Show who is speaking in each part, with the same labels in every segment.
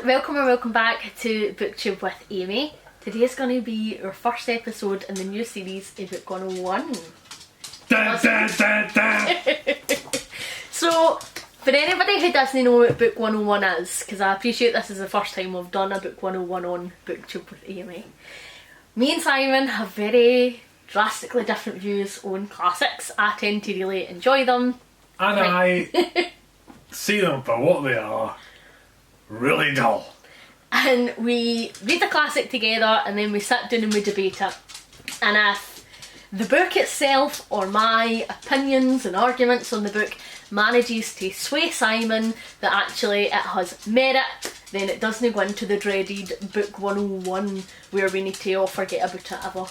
Speaker 1: welcome back to BookTube with Amy. Today is going to be our first episode in the new series, Book 101.
Speaker 2: Dun, dun, dun, dun.
Speaker 1: So, for anybody who doesn't know what Book 101 is, because I appreciate this is the first time we've done a Book 101 on BookTube with Amy, me and Simon have very drastically different views on classics. I tend to really enjoy them.
Speaker 2: And I see them for what they are. Really dull.
Speaker 1: And we read the classic together and then we sit down and we debate it. And if the book itself or my opinions and arguments on the book manages to sway Simon that actually it has merit, then it doesn't go into the dreaded Book 101 where we need to all forget about it ever.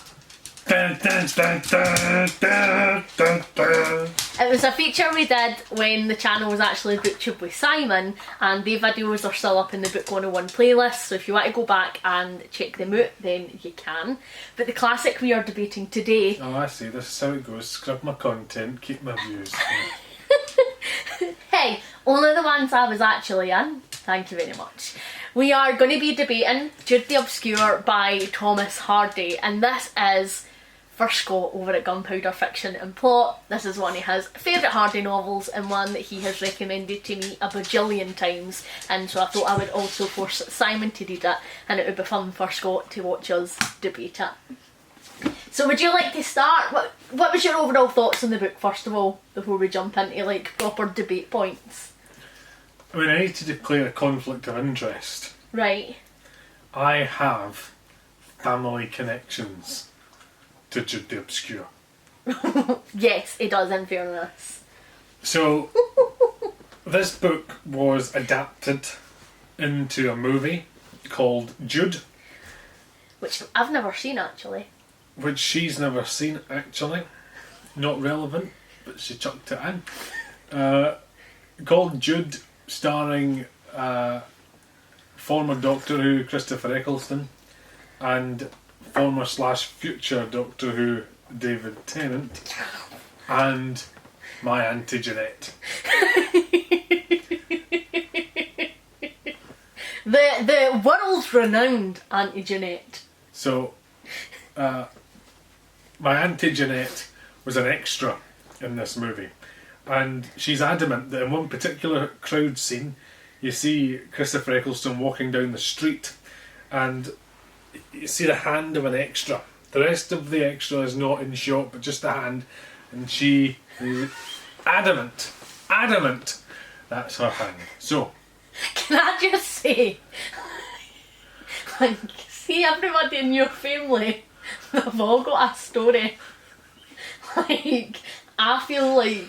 Speaker 2: Dun, dun, dun, dun, dun, dun, dun.
Speaker 1: It was a feature we did when the channel was actually BookTube with Simon, and the videos are still up in the Book 101 playlist, so if you want to go back and check them out then you can. But the classic we are debating today...
Speaker 2: Oh, I see. This is how it goes. Scrub my content, keep my views.
Speaker 1: Hey, only the ones I was actually in. Thank you very much. We are going to be debating Jude the Obscure by Thomas Hardy, and this is for Scott over at Gunpowder Fiction and Plot. This is one of his favourite Hardy novels and one that he has recommended to me a bajillion times, and so I thought I would also force Simon to read it and it would be fun for Scott to watch us debate it. So would you like to start? What was your overall thoughts on the book first of all, before we jump into like proper debate points?
Speaker 2: I mean, I need to declare a conflict of interest.
Speaker 1: Right.
Speaker 2: I have family connections to Jude the Obscure.
Speaker 1: Yes, it does, in fairness.
Speaker 2: So, this book was adapted into a movie called Jude,
Speaker 1: Which I've never seen actually.
Speaker 2: which she's never seen actually. Not relevant, but she chucked it in. Called Jude, starring former Doctor Who Christopher Eccleston and former / future Doctor Who David Tennant and my Auntie Jeanette.
Speaker 1: The world renowned Auntie Jeanette.
Speaker 2: So, my Auntie Jeanette was an extra in this movie, and she's adamant that in one particular crowd scene you see Christopher Eccleston walking down the street and you see the hand of an extra. The rest of the extra is not in shot, but just the hand, and she is adamant that's her hand. So,
Speaker 1: Can I just say, like, see everybody in your family, they've all got a story. Like, I feel like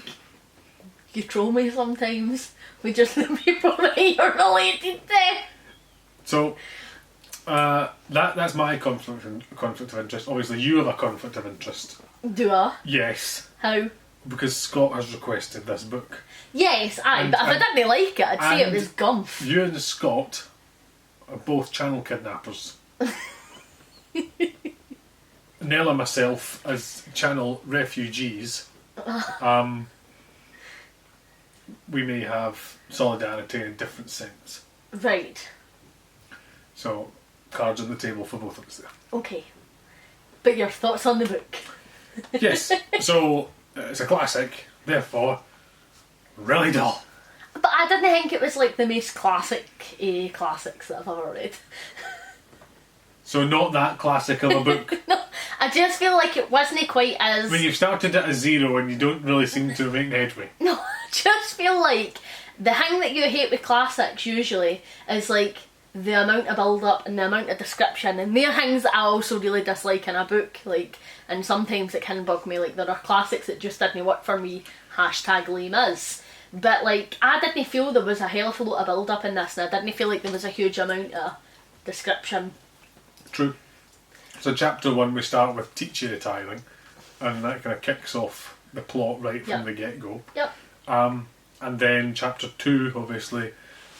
Speaker 1: you troll me sometimes with just the people that you're related to.
Speaker 2: So that's my conflict of interest. Obviously, you have a conflict of interest.
Speaker 1: Do I?
Speaker 2: Yes,
Speaker 1: How?
Speaker 2: because Scott has requested this book.
Speaker 1: Yes, aye,
Speaker 2: And-
Speaker 1: but if I didn't like it, I'd say it
Speaker 2: and
Speaker 1: was gumph.
Speaker 2: You and Scott are both channel kidnappers. Nell and myself as channel refugees. We may have solidarity in a different sense.
Speaker 1: Right.
Speaker 2: So, cards on the table for both of us there.
Speaker 1: Okay. But your thoughts on the book?
Speaker 2: Yes, so it's a classic, therefore, really dull.
Speaker 1: But I didn't think it was like the most classic classics that I've ever read.
Speaker 2: So not that classic of a book.
Speaker 1: No, I just feel like it wasn't quite as...
Speaker 2: When you've started at a 0 and you don't really seem to make headway.
Speaker 1: No, I just feel like the thing that you hate with classics usually is like the amount of build-up and the amount of description, and they're things that I also really dislike in a book, like, and sometimes it can bug me, like there are classics that just didn't work for me, #lame is. But like, I didn't feel there was a hell of a lot of build-up in this, and I didn't feel like there was a huge amount of description.
Speaker 2: True. So chapter 1 we start with teacher retiring, and that kind of kicks off the plot right from the get-go.
Speaker 1: Yep.
Speaker 2: And then chapter 2, obviously,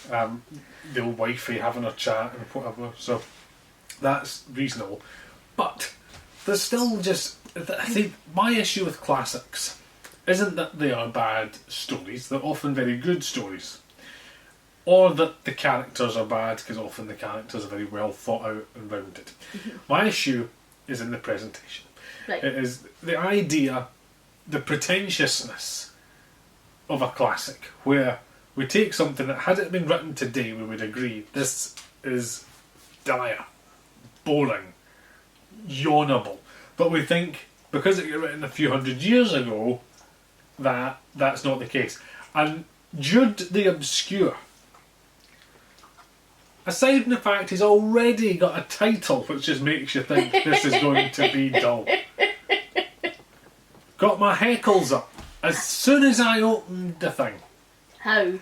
Speaker 2: the old wifey having her chat and whatever, so that's reasonable. But there's still just... I think my issue with classics isn't that they are bad stories, they're often very good stories. or that the characters are bad, because often the characters are very well thought out and rounded. My issue is in the presentation.
Speaker 1: Right.
Speaker 2: It is the idea, the pretentiousness of a classic, where we take something that, had it been written today, we would agree this is dire, boring, yawnable. But we think, because it got written a few hundred years ago, that that's not the case. And Jude the Obscure, aside from the fact he's already got a title which just makes you think this is going to be dull, got my hackles up as soon as I opened the thing.
Speaker 1: How?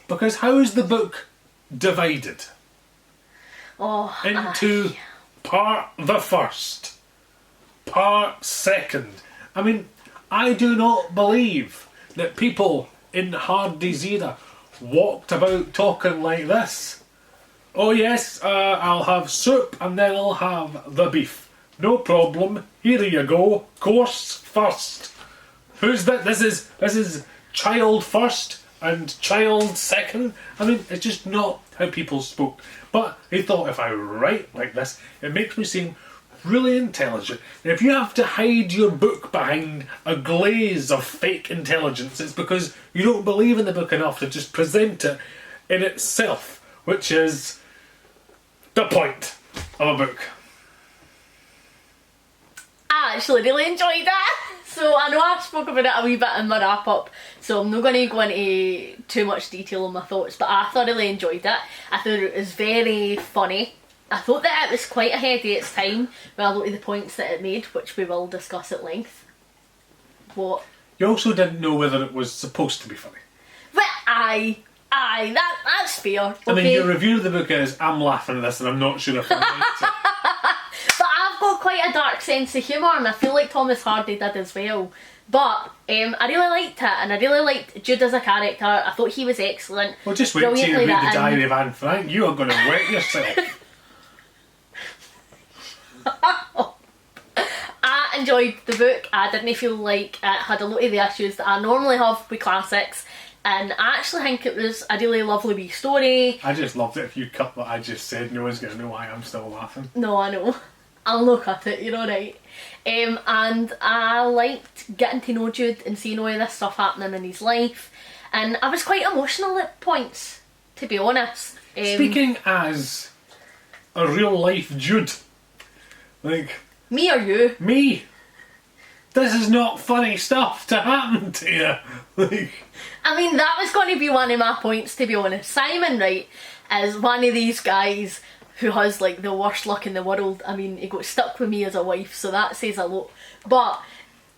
Speaker 2: Because how is the book divided
Speaker 1: Oh,
Speaker 2: into part the first, part second? I mean, I do not believe that people in Hardy's era walked about talking like this. Oh yes, I'll have soup and then I'll have the beef. No problem. Here you go. Course first. Who's that? This is child first and child second. I mean, it's just not how people spoke. But he thought, if I write like this, it makes me seem really intelligent. And if you have to hide your book behind a glaze of fake intelligence, it's because you don't believe in the book enough to just present it in itself, which is the point of a book.
Speaker 1: I actually really enjoyed that. So I know I spoke about it a wee bit in my wrap up, so I'm not going to go into too much detail on my thoughts, but I thoroughly enjoyed it. I thought it was very funny. I thought that it was quite ahead of its time when I looked at the points that it made, which we will discuss at length. What?
Speaker 2: You also didn't know whether it was supposed to be funny.
Speaker 1: Well, that's fair. Okay?
Speaker 2: I mean, your review of the book is, I'm laughing at this and I'm not sure if I liked it.
Speaker 1: But I've got quite a dark sense of humour, and I feel like Thomas Hardy did as well. But I really liked it, and I really liked Jude as a character. I thought he was excellent.
Speaker 2: Well, just wait till you read the Diary of Anne Frank. You are going to wet yourself.
Speaker 1: I enjoyed the book. I didn't feel like it had a lot of the issues that I normally have with classics, and I actually think it was a really lovely wee story.
Speaker 2: I just loved it. If you cut what I just said, no one's going to know why I'm still laughing.
Speaker 1: No, I know. I'll look at it, you're alright. And I liked getting to know Jude and seeing all of this stuff happening in his life. And I was quite emotional at points, to be honest.
Speaker 2: Speaking as a real life Jude, like...
Speaker 1: Me or you?
Speaker 2: Me! This is not funny stuff to happen to you. Like...
Speaker 1: I mean, that was going to be one of my points, to be honest. Simon, right, is one of these guys who has like the worst luck in the world. I mean, he got stuck with me as a wife, so that says a lot. But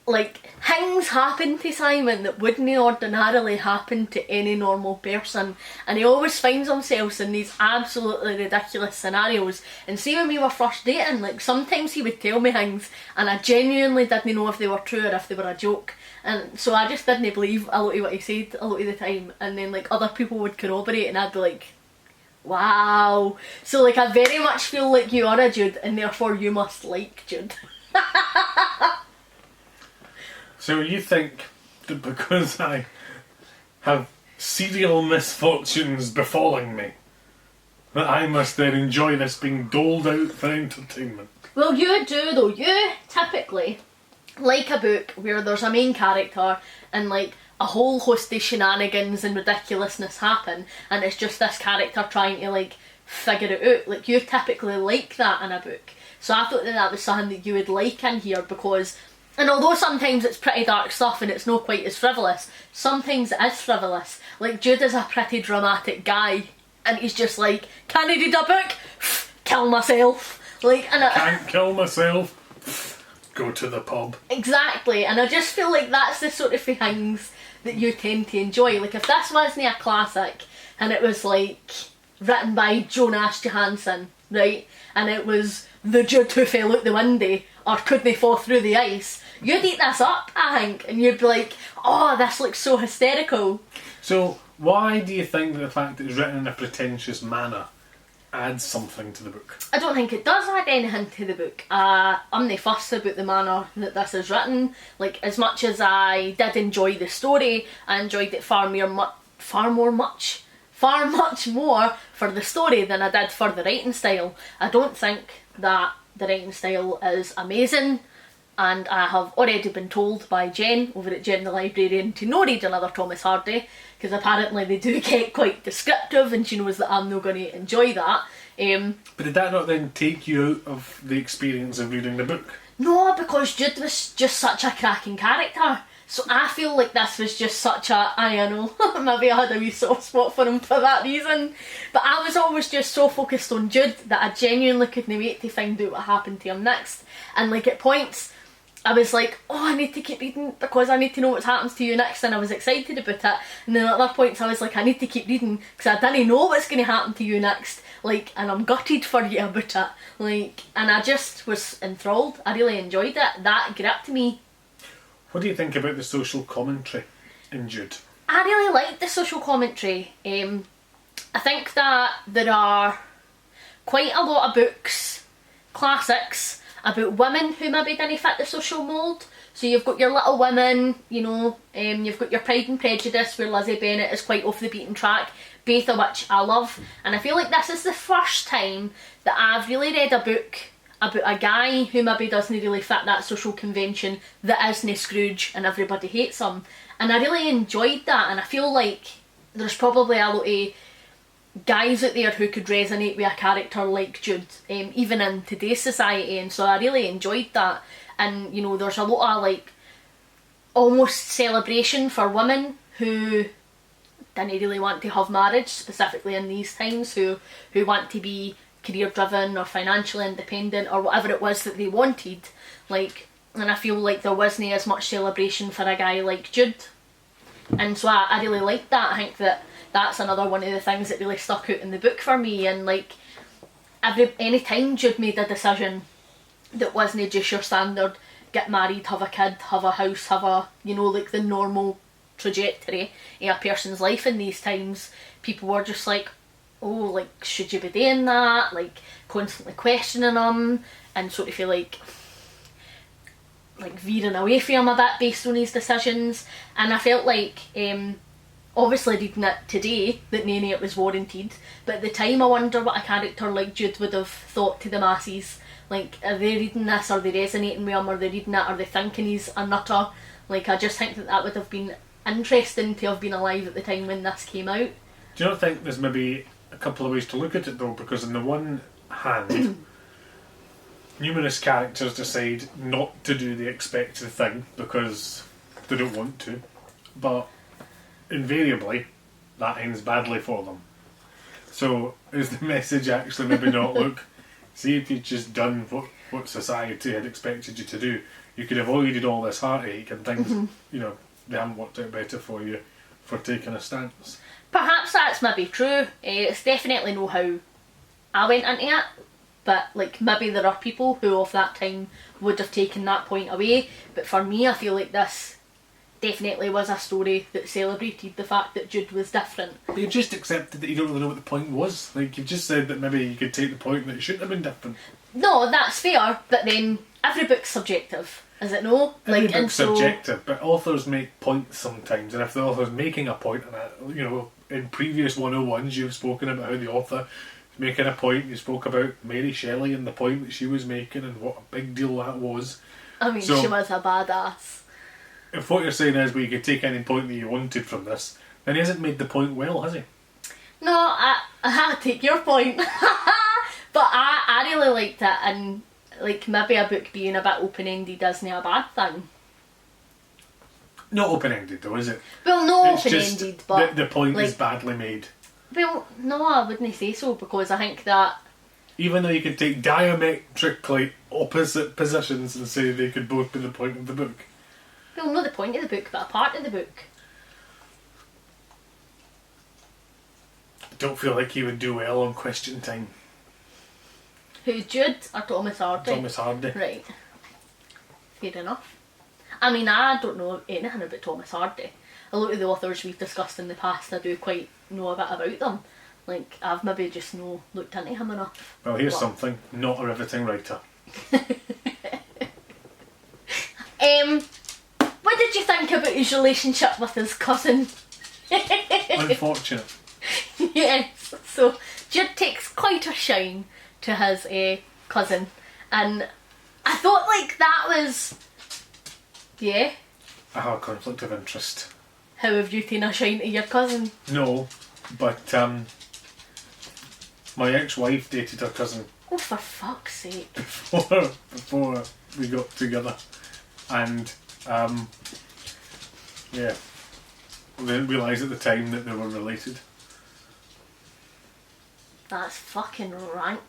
Speaker 1: like, things happen to Simon that wouldn't ordinarily happen to any normal person, and he always finds himself in these absolutely ridiculous scenarios. And see, when we were first dating, like, sometimes he would tell me things and I genuinely didn't know if they were true or if they were a joke, and so I just didn't believe a lot of what he said a lot of the time. And then like other people would corroborate and I'd be like, wow. So like, I very much feel like you are a Jude, and therefore you must like Jude.
Speaker 2: So you think that because I have serial misfortunes befalling me, that I must then enjoy this being doled out for entertainment?
Speaker 1: Well, you do though. You typically like a book where there's a main character and like a whole host of shenanigans and ridiculousness happen, and it's just this character trying to like figure it out. Like, you typically like that in a book. So I thought that that was something that you would like in here, because, and although sometimes it's pretty dark stuff and it's not quite as frivolous, sometimes it is frivolous. Like, Jude is a pretty dramatic guy, and he's just like, can I read a book? Kill myself. Like, and
Speaker 2: can't kill myself. Go to the pub.
Speaker 1: Exactly, and I just feel like that's the sort of things that you tend to enjoy. Like, if this wasn't a classic and it was like written by Jonas Johansson, right, and it was the Jude who fell out the window or couldn't fall through the ice, you'd eat this up, I think, and you'd be like, oh, this looks so hysterical.
Speaker 2: So why do you think that the fact that it's written in a pretentious manner adds something to the book?
Speaker 1: I don't think it does add anything to the book. I'm not fussed about the manner that this is written. Like, as much as I did enjoy the story, I enjoyed it far more much far much more for the story than I did for the writing style. I don't think that the writing style is amazing, and I have already been told by Jen over at Jen the Librarian to no read another Thomas Hardy, because apparently they do get quite descriptive and she knows that I'm not going to enjoy that.
Speaker 2: But did that not then take you out of the experience of reading the book?
Speaker 1: No, because Jude was just such a cracking character. So I feel like this was just such a, I don't know, maybe I had a wee soft spot for him for that reason. But I was always just so focused on Jude that I genuinely couldn't wait to find out what happened to him next. And like at points, I was like, oh, I need to keep reading because I need to know what happens to you next, and I was excited about it. And then at other points I was like, I need to keep reading because I didn't know what's going to happen to you next. Like, and I'm gutted for you about it. Like, and I just was enthralled. I really enjoyed it. That gripped me.
Speaker 2: What do you think about the social commentary in Jude?
Speaker 1: I really like the social commentary. I think that there are quite a lot of books, classics, about women who maybe didn't fit the social mould. So you've got your Little Women, you know, you've got your Pride and Prejudice where Lizzie Bennet is quite off the beaten track, both of which I love. And I feel like this is the first time that I've really read a book about a guy who maybe doesn't really fit that social convention that isn't Scrooge and everybody hates him. And I really enjoyed that, and I feel like there's probably a lot of guys out there who could resonate with a character like Jude, even in today's society, and so I really enjoyed that. And you know, there's a lot of like almost celebration for women who didn't really want to have marriage, specifically in these times, who want to be career driven or financially independent or whatever it was that they wanted. Like, and I feel like there wasn't as much celebration for a guy like Jude, and so I really liked that. I think that that's another one of the things that really stuck out in the book for me. And like any time Jude made a decision that wasn't just your standard get married, have a kid, have a house, have a, you know, like the normal trajectory of a person's life in these times, people were just like, oh, like, should you be doing that? Like, constantly questioning him and sort of feel like veering away from him a bit based on his decisions. And I felt like, obviously reading it today, that none of it was warranted, but at the time I wonder what a character like Jude would have thought to the masses. Like, are they reading this, are they resonating with him, are they reading it, are they thinking he's a nutter? Like, I just think that that would have been interesting to have been alive at the time when this came out.
Speaker 2: Do you not think there's maybe a couple of ways to look at it though? Because on the one hand, numerous characters decide not to do the expected thing because they don't want to, but invariably that ends badly for them. So is the message actually maybe not, look, see if you'd just done what society had expected you to do, you could have avoided all this heartache and things, you know, they haven't worked out better for you for taking a stance.
Speaker 1: Perhaps that's maybe true. It's definitely not how I went into it, but like maybe there are people who of that time would have taken that point away. But for me, I feel like this definitely was a story that celebrated the fact that Jude was different.
Speaker 2: But you've just accepted that you don't really know what the point was. Like, you've just said that maybe you could take the point that it shouldn't have been different. No,
Speaker 1: that's fair, but then every book's subjective, is it no?
Speaker 2: Every book's subjective, but authors make points sometimes, and if the author's making a point, and you know, in previous 101s you've spoken about how the author is making a point. You spoke about Mary Shelley and the point that she was making and what a big deal that was.
Speaker 1: I mean, so, she was a badass.
Speaker 2: If what you're saying is, well, you could take any point that you wanted from this, then he hasn't made the point well, has he?
Speaker 1: No, I take your point. But I really liked it, and like maybe a book being a bit open-ended isn't a bad thing.
Speaker 2: Not open-ended though, is it?
Speaker 1: Well, no, open-ended, but
Speaker 2: the point
Speaker 1: like,
Speaker 2: is badly made.
Speaker 1: Well, no, I wouldn't say so, because I think that
Speaker 2: even though you could take diametrically opposite positions and say they could both be the point of the book.
Speaker 1: Well, not the point of the book, but a part of the book.
Speaker 2: I don't feel like he would do well on Question Time.
Speaker 1: Who, Jude or Thomas Hardy?
Speaker 2: Thomas Hardy.
Speaker 1: Right. Fair enough. I mean, I don't know anything about Thomas Hardy. A lot of the authors we've discussed in the past, I do quite know a bit about them. Like, I've maybe just no looked into him enough.
Speaker 2: Well, here's something. Not a riveting writer.
Speaker 1: What did you think about his relationship with his cousin?
Speaker 2: Unfortunate.
Speaker 1: Yes, so Jude takes quite a shine to his cousin, and I thought like that was, yeah.
Speaker 2: I have a conflict of interest.
Speaker 1: How have you taken a shine to your cousin?
Speaker 2: No, but my ex-wife dated her cousin.
Speaker 1: Oh, for fuck's sake.
Speaker 2: Before we got together. And, yeah. I didn't realise at the time that they were related.
Speaker 1: That's fucking rank.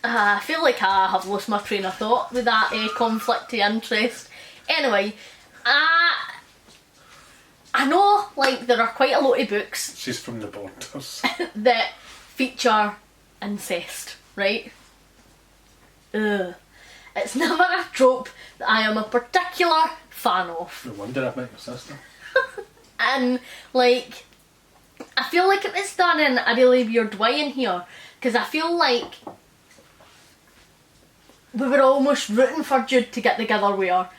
Speaker 1: I feel like I have lost my train of thought with that conflict of interest. Anyway, I know like there are quite a lot of books
Speaker 2: She's from the Borders.
Speaker 1: that feature incest, right? Ugh. It's never a trope that I am a particular fan of.
Speaker 2: No wonder I met your sister.
Speaker 1: And like, I feel like it was done in a really weird way in here, because I feel like we were almost rooting for Jude to get together with her.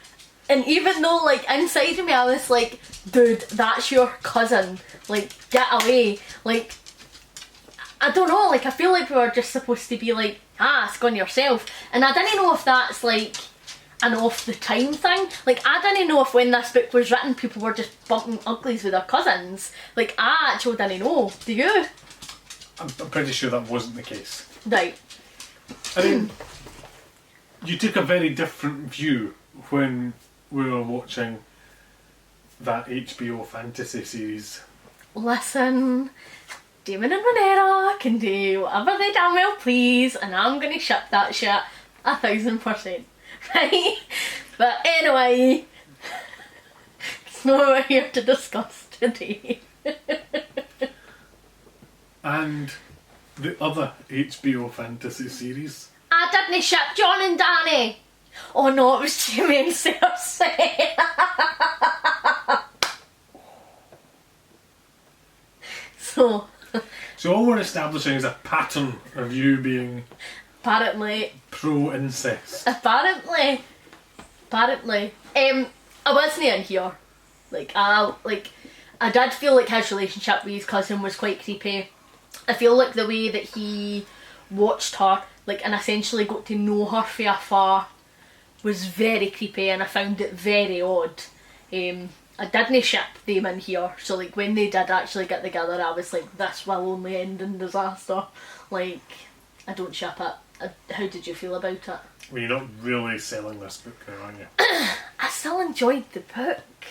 Speaker 1: And even though like inside of me I was like, dude, that's your cousin, like get away. Like, I don't know, like I feel like we were just supposed to be like, ask on yourself. And I didn't know if that's like an off the time thing. Like I didn't know if when this book was written people were just bumping uglies with their cousins. Like I actually didn't know. Do you?
Speaker 2: I'm pretty sure that wasn't the case.
Speaker 1: Right.
Speaker 2: I mean, you took a very different view when we were watching that HBO fantasy series.
Speaker 1: Listen, Damon and Renera can do whatever they damn well please, and I'm gonna ship that shit 1000%. Right? But anyway, it's not what we're here to discuss today.
Speaker 2: And the other HBO fantasy series.
Speaker 1: I didn't ship John and Danny. Oh no, it was Jamie and Cersei. So
Speaker 2: all we're establishing is a pattern of you being
Speaker 1: apparently,
Speaker 2: pro-incest.
Speaker 1: I wasn't in here. I did feel like his relationship with his cousin was quite creepy. I feel like the way that he watched her, like, and essentially got to know her from afar was very creepy, and I found it very odd. I didn't ship them in here, so like when they did actually get together I was like, this will only end in disaster. Like, I don't ship it. How did you feel about it?
Speaker 2: Well, you're not really selling this book now, are you?
Speaker 1: I still enjoyed the book.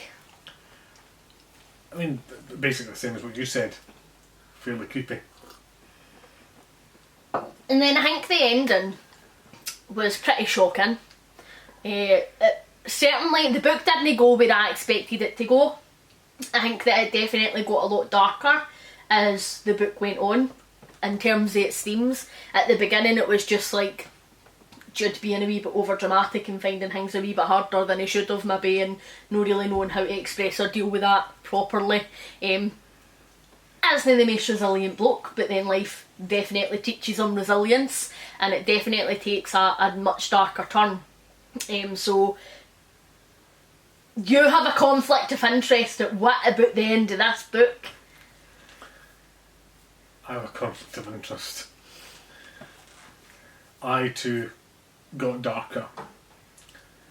Speaker 2: I mean, basically the same as what you said. Fairly creepy.
Speaker 1: And then I think the ending was pretty shocking. Certainly the book didn't go where I expected it to go. I think that it definitely got a lot darker as the book went on in terms of its themes. At the beginning it was just like Jude being a wee bit over dramatic and finding things a wee bit harder than he should have maybe, and not really knowing how to express or deal with that properly. Isn't the most resilient bloke, but then life definitely teaches him resilience, and it definitely takes a much darker turn. So you have a conflict of interest at what about the end of this book?
Speaker 2: I have a conflict of interest. I too got darker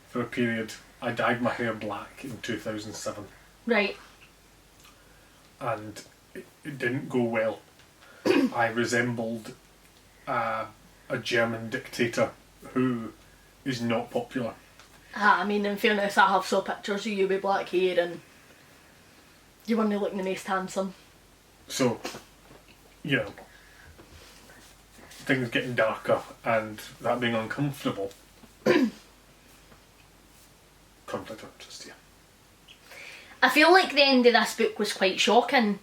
Speaker 2: for a period. I dyed my hair black in 2007.
Speaker 1: Right.
Speaker 2: And it didn't go well. I resembled a German dictator who is not popular.
Speaker 1: I mean, in fairness, I have saw pictures of you with black hair and you weren't looking the most handsome.
Speaker 2: So, you know, things getting darker and that being uncomfortable. Conflict of interest, yeah.
Speaker 1: I feel like the end of this book was quite shocking,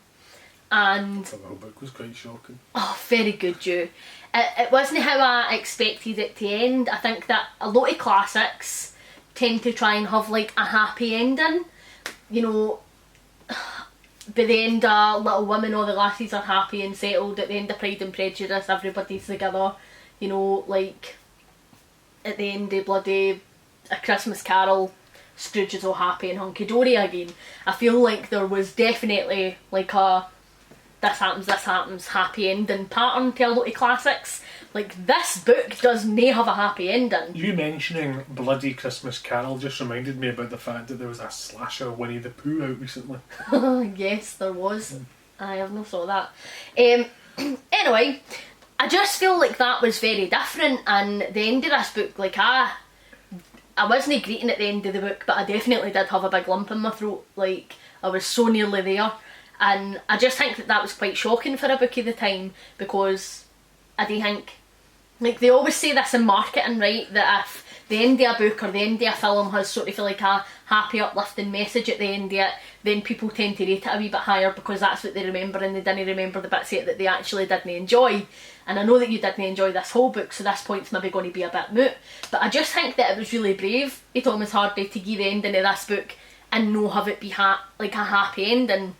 Speaker 1: and
Speaker 2: The whole book was quite shocking.
Speaker 1: oh, very good, Jude. It wasn't how I expected it to end. I think that a lot of classics tend to try and have like a happy ending. You know, by the end of Little Women, all the lassies are happy and settled. At the end of Pride and Prejudice, everybody's together. You know, like at the end of bloody A Christmas Carol, Scrooge is all happy and hunky-dory again. I feel like there was definitely like a this happens, happy ending pattern to a lot of classics. Like, this book does nae have a happy ending.
Speaker 2: You mentioning Bloody Christmas Carol just reminded me about the fact that there was a slasher Winnie the Pooh out recently.
Speaker 1: Yes, there was. I have not saw that. Anyway, I just feel like that was very different, and the end of this book, like, I wasn't greeting at the end of the book, but I definitely did have a big lump in my throat. Like, I was so nearly there. And I just think that was quite shocking for a book of the time, because I do think, like, they always say this in marketing, right, that if the end of a book or the end of a film has sort of like a happy uplifting message at the end of it, then people tend to rate it a wee bit higher because that's what they remember, and they didn't remember the bits of it that they actually didn't enjoy. And I know that you didn't enjoy this whole book, so this point's maybe going to be a bit moot, but I just think that it was really brave of Thomas Hardy to give the ending of this book and no have it be like a happy ending,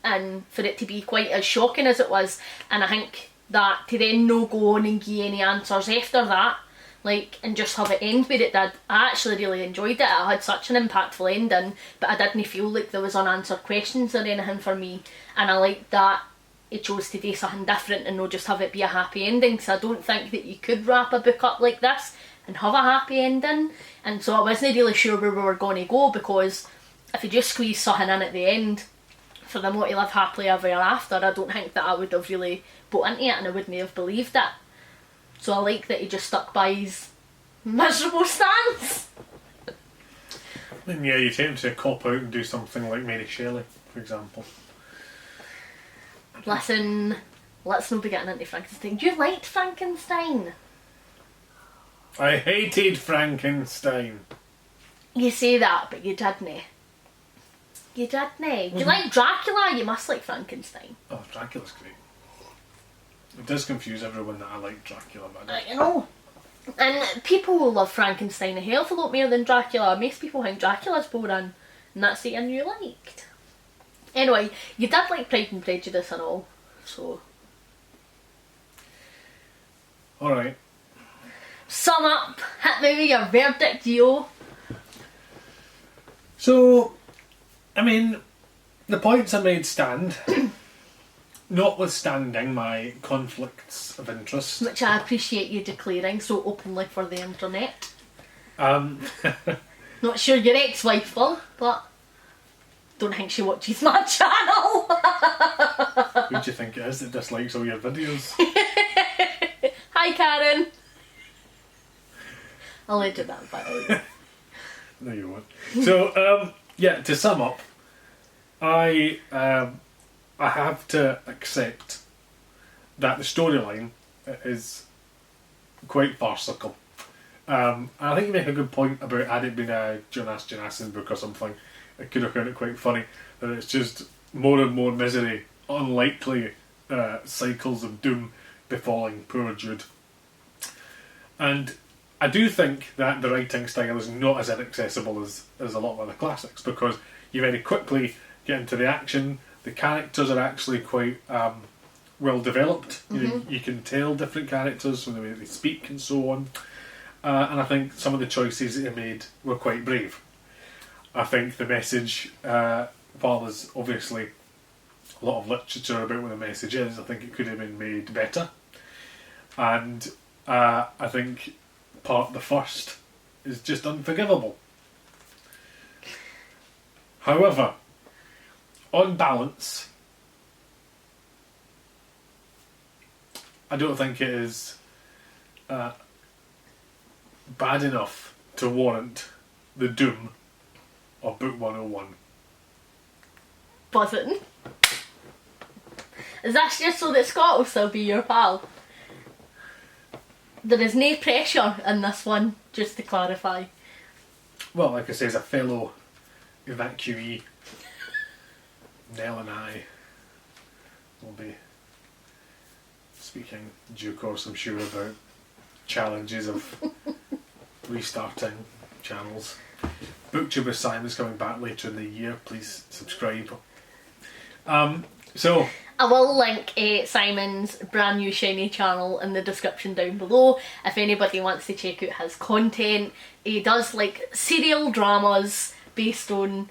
Speaker 1: and for it to be quite as shocking as it was. And I think that to then no go on and give any answers after that, like, and just have it end where it did, I actually really enjoyed it. It had such an impactful ending, but I didn't feel like there was unanswered questions or anything for me, and I liked that it chose to do something different and not just have it be a happy ending, because I don't think that you could wrap a book up like this and have a happy ending. And so I wasn't really sure where we were going to go, because if you just squeeze something in at the end for them all to live happily ever after, I don't think that I would have really bought into it, and I wouldn't have believed it. So I like that he just stuck by his miserable stance.
Speaker 2: And yeah, you tend to cop out and do something like Mary Shelley, for example.
Speaker 1: Listen, let's not be getting into Frankenstein. You liked Frankenstein.
Speaker 2: I hated Frankenstein.
Speaker 1: You say that, but you didn't. You didn't. You like Dracula, you must like Frankenstein.
Speaker 2: Oh, Dracula's great. It does confuse everyone that I like Dracula, but I don't.
Speaker 1: You know. And people will love Frankenstein a hell of a lot more than Dracula. Most people think Dracula's boring, and that's the one you liked. Anyway, you did like Pride and Prejudice and all, so.
Speaker 2: Alright.
Speaker 1: Sum up, hit me with your verdict, yo.
Speaker 2: So, I mean, the points I made stand, notwithstanding my conflicts of interest.
Speaker 1: Which I appreciate you declaring so openly for the internet. Not sure your ex-wife will, but don't think she watches my channel.
Speaker 2: Who do you think it is that dislikes all your videos?
Speaker 1: Hi, Karen. I'll edit that bit out.
Speaker 2: No, you won't. So, yeah, to sum up, I have to accept that the storyline is quite farcical. I think you make a good point about had it been a Jonas Jonasson book or something, it could have found it quite funny that it's just more and more misery, unlikely cycles of doom befalling poor Jude. And I do think that the writing style is not as inaccessible as a lot of other classics, because you very quickly get into the action. The characters are actually quite well developed. You can tell different characters from the way they speak and so on. And I think some of the choices that he made were quite brave. I think the message, while there's obviously a lot of literature about what the message is, I think it could have been made better. And I think part the first is just unforgivable. However, on balance, I don't think it is bad enough to warrant the doom of Book 101.
Speaker 1: Buzzing. Is that just so that Scott will still be your pal? There is no pressure in this one, just to clarify.
Speaker 2: Well, like I say, as a fellow evacuee, Nell and I will be speaking in due course, I'm sure, about challenges of restarting channels. BookTube with Simon's coming back later in the year. Please subscribe. So
Speaker 1: I will link Simon's brand new shiny channel in the description down below if anybody wants to check out his content. He does like serial dramas based on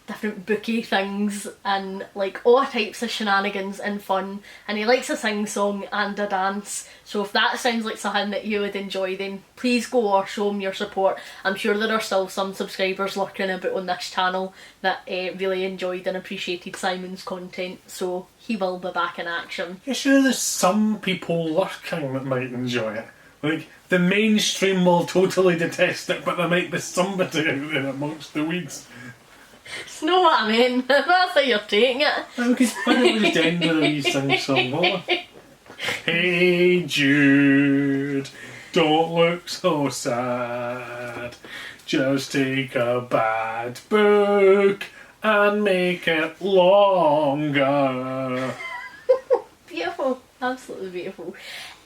Speaker 1: different booky things and like all types of shenanigans and fun, and he likes a sing song and a dance, so if that sounds like something that you would enjoy, then please go or show him your support. I'm sure there are still some subscribers lurking about on this channel that really enjoyed and appreciated Simon's content, so he will be back in action.
Speaker 2: You sure there's some people lurking that might enjoy it? Like, the mainstream will totally detest it, but there might be somebody out there amongst the weeds.
Speaker 1: You know what I mean? That's how you're taking it.
Speaker 2: We could finally just end with a wee sing song, won't we? Hey Jude, don't look so sad. Just take a bad book and make it longer.
Speaker 1: Beautiful, absolutely beautiful.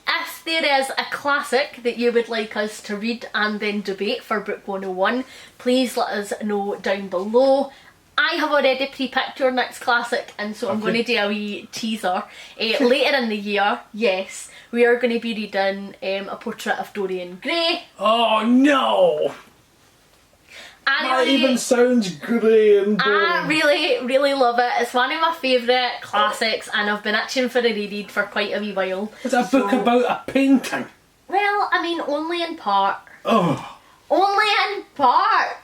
Speaker 1: If there is a classic that you would like us to read and then debate for Book 101, please let us know down below. I have already pre-picked your next classic, and so I'm going to do a wee teaser. Later in the year, yes, we are going to be reading A Portrait of Dorian Gray.
Speaker 2: Oh no! That even sounds grey and boring.
Speaker 1: I really, really love it. It's one of my favourite classics, and I've been itching for a reread for quite a wee while.
Speaker 2: It's a book about a painting.
Speaker 1: Well, I mean, only in part.
Speaker 2: Oh.
Speaker 1: Only in part.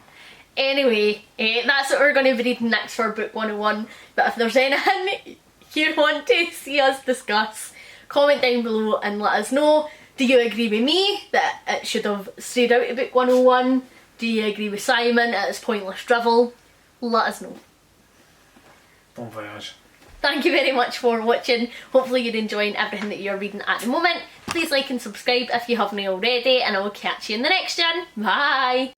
Speaker 1: Anyway, that's what we're going to be reading next for Book 101. But if there's anything you want to see us discuss, comment down below and let us know. Do you agree with me that it should have strayed out of Book 101? Do you agree with Simon at his pointless drivel? Let us know.
Speaker 2: Bon voyage.
Speaker 1: Thank you very much for watching. Hopefully you're enjoying everything that you're reading at the moment. Please like and subscribe if you haven't already, and I will catch you in the next one. Bye!